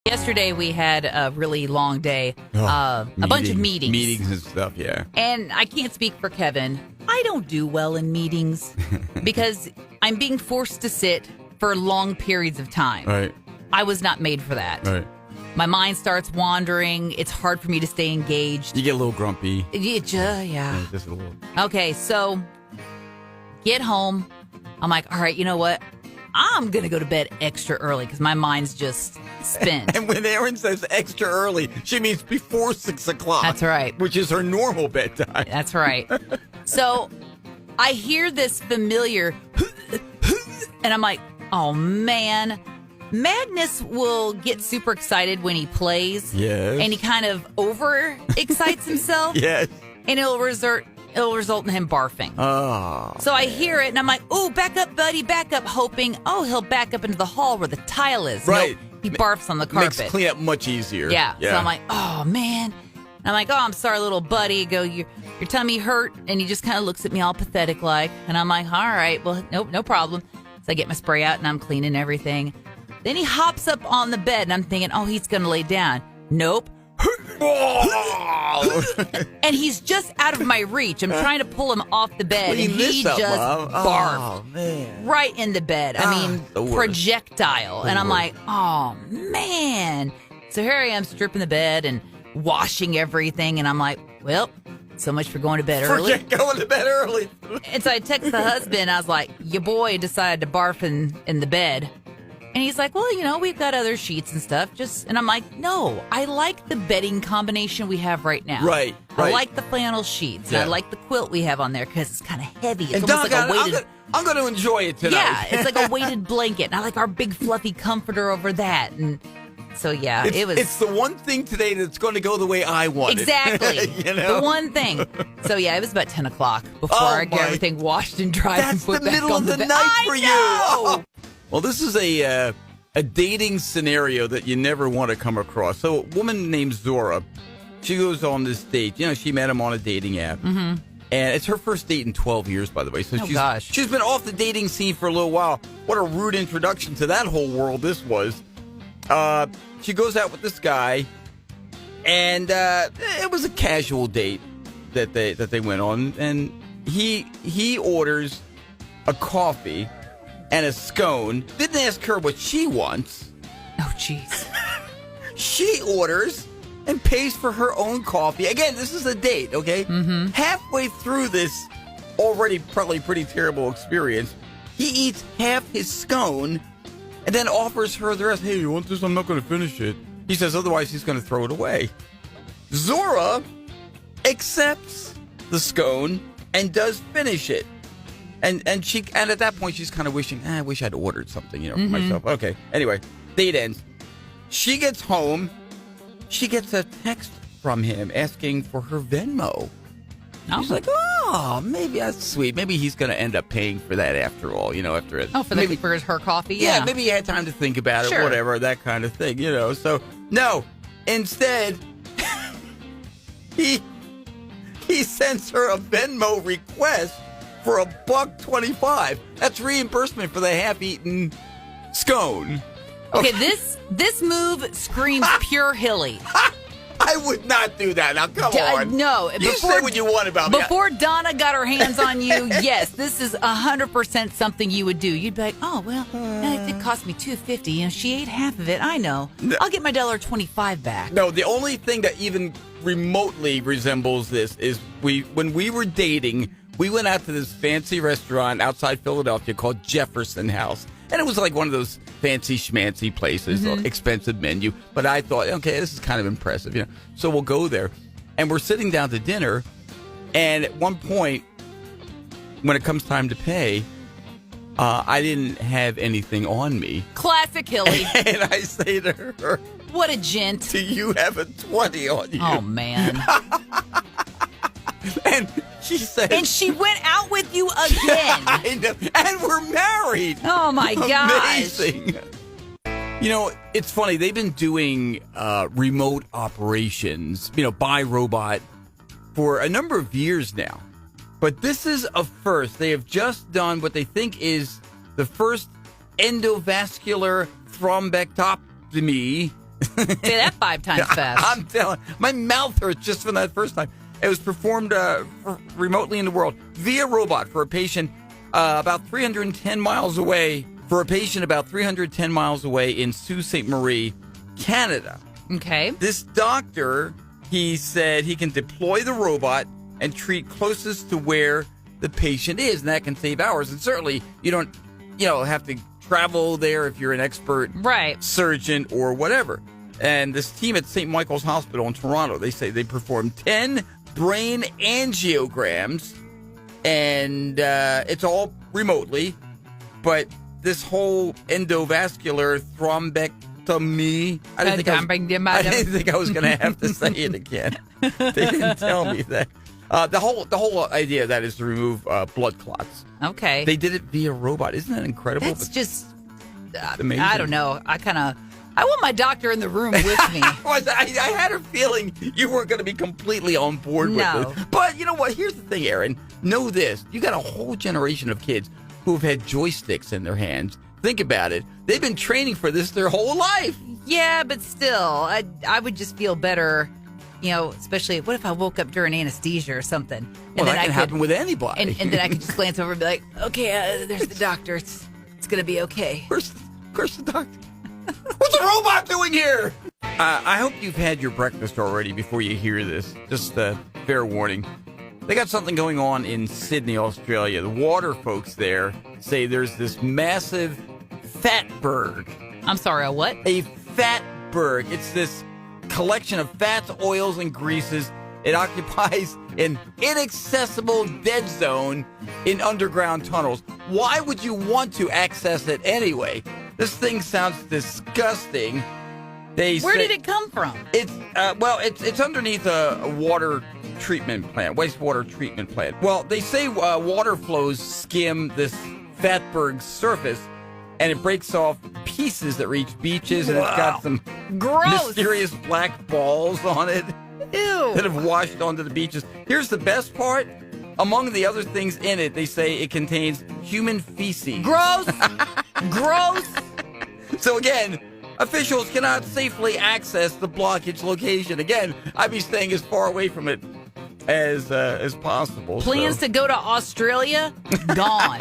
Yesterday we had a really long day, a bunch of meetings. Meetings and stuff, yeah. And I can't speak for Kevin. I don't do well in meetings because I'm being forced to sit for long periods of time. Right. I was not made for that. Right. My mind starts wandering. It's hard for me to stay engaged. You get a little grumpy. Yeah. Just a little. Okay, so get home. I'm like, all right, you know what? I'm going to go to bed extra early because my mind's just spent. And when Erin says extra early, she means before 6 o'clock. That's right. Which is her normal bedtime. That's right. So I hear this familiar, and I'm like, oh, man. Magnus will get super excited when he plays. Yes. And he kind of over-excites himself. Yes. And it'll result in him barfing. Oh. So I hear it, and I'm like, "Ooh, back up, buddy, back up," hoping, he'll back up into the hall where the tile is. Right. Nope, he barfs on the carpet. Makes cleanup much easier. Yeah. So I'm like, oh, man. And I'm like, oh, I'm sorry, little buddy. I go, your tummy hurt? And he just kind of looks at me all pathetic like. And I'm like, all right, well, nope, no problem. So I get my spray out, and I'm cleaning everything. Then he hops up on the bed, and I'm thinking, oh, he's going to lay down. Nope. And he's just out of my reach. I'm trying to pull him off the bed, and he just barfed right in the bed. I mean, projectile. And I'm like, oh, man. So here I am stripping the bed and washing everything, and I'm like, well, so much for going to bed early. Forget going to bed early. And so I text the husband. I was like, your boy decided to barf in the bed. And he's like, well, we've got other sheets and stuff. And I'm like, no, I like the bedding combination we have right now. Right. I like the flannel sheets. Yeah. And I like the quilt we have on there because it's kind of heavy. It's And almost like a weighted... I'm going to enjoy it tonight. Yeah, it's like a weighted blanket. And I like our big fluffy comforter over that. And so, yeah, it was... It's the one thing today that's going to go the way I want it. Exactly. The one thing. So, yeah, it was about 10 o'clock before I get everything washed and dried and put back on the bed. That's the middle of the night for you. you. Well, this is a dating scenario that you never want to come across. So a woman named Zora, she goes on this date. She met him on a dating app. Mm-hmm. And it's her first date in 12 years, by the way. So she's been off the dating scene for a little while. What a rude introduction to that whole world this was. She goes out with this guy, and it was a casual date that they went on. And he orders a coffee and a scone. Didn't ask her what she wants. Oh, jeez. She orders and pays for her own coffee. Again, this is a date, okay? Mm-hmm. Halfway through this already probably pretty terrible experience, he eats half his scone and then offers her the rest. Hey, you want this? I'm not going to finish it. He says otherwise he's going to throw it away. Zora accepts the scone and does finish it. And at that point she's kind of wishing, I wish I'd ordered something, for myself. Okay. Anyway, date ends. She gets home. She gets a text from him asking for her Venmo. She's like, oh, maybe that's sweet. Maybe he's going to end up paying for that after all, after it. Oh, for her coffee? Yeah, maybe he had time to think about it, whatever, that kind of thing, So, no. Instead, he sends her a Venmo request for $1.25. That's reimbursement for the half-eaten scone. Okay, this move screams pure hilly. I would not do that. Now, come on. No. You say what you want about me. Before Donna got her hands on you, yes, this is 100% something you would do. You'd be like, oh, well, it cost me $2.50. She ate half of it. I know. No. I'll get my $1.25 back. No, the only thing that even remotely resembles this is when we were dating, we went out to this fancy restaurant outside Philadelphia called Jefferson House. And it was like one of those fancy schmancy places, expensive menu. But I thought, okay, this is kind of impressive, So we'll go there. And we're sitting down to dinner. And at one point, when it comes time to pay, I didn't have anything on me. Classic Hilly. And I say to her, what a gent. Do you have a 20 on you? Oh, man. And she said... And she went out with you again. I know. And we're married. Oh, my gosh. Amazing. It's funny. They've been doing remote operations, by robot for a number of years now. But this is a first. They have just done what they think is the first endovascular thrombectomy Say that 5 times fast. I'm telling my mouth hurts just from that first time. It was performed remotely in the world via robot for a patient about 310 miles away. For a patient about 310 miles away in Sault Ste. Marie, Canada. Okay. This doctor, he said he can deploy the robot and treat closest to where the patient is, and that can save hours. And certainly, you don't, have to travel there if you're an expert surgeon or whatever. And this team at St. Michael's Hospital in Toronto, they say they performed 10 brain angiograms, and it's all remotely, but this whole endovascular thrombectomy, I didn't think I was going to have to say it again. They didn't tell me that. The whole idea of that is to remove blood clots. Okay. They did it via robot. Isn't that incredible? That's just amazing. I don't know. I want my doctor in the room with me. I had a feeling you weren't going to be completely on board with this. But you know what? Here's the thing, Erin. Know this. You got a whole generation of kids who have had joysticks in their hands. Think about it. They've been training for this their whole life. Yeah, but still, I would just feel better, especially what if I woke up during anesthesia or something? And well, then that can happen with anybody. And then I could just glance over and be like, okay, there's the doctor. It's going to be okay. Where's the doctor? What's a robot doing here? I hope you've had your breakfast already before you hear this. Just a fair warning. They got something going on in Sydney, Australia. The water folks there say there's this massive fatburg. I'm sorry, a what? A fatburg. It's this collection of fats, oils, and greases. It occupies an inaccessible dead zone in underground tunnels. Why would you want to access it anyway? This thing sounds disgusting. Where did it come from? It's underneath a water treatment plant, wastewater treatment plant. Well, they say water flows skim this fatburg surface, and it breaks off pieces that reach beaches, and it's got some mysterious black balls on it. Ew. That have washed onto the beaches. Here's the best part. Among the other things in it, they say it contains human feces. Gross! Gross! So again, officials cannot safely access the blockage location. Again, I'd be staying as far away from it as possible. Plans to go to Australia? Gone.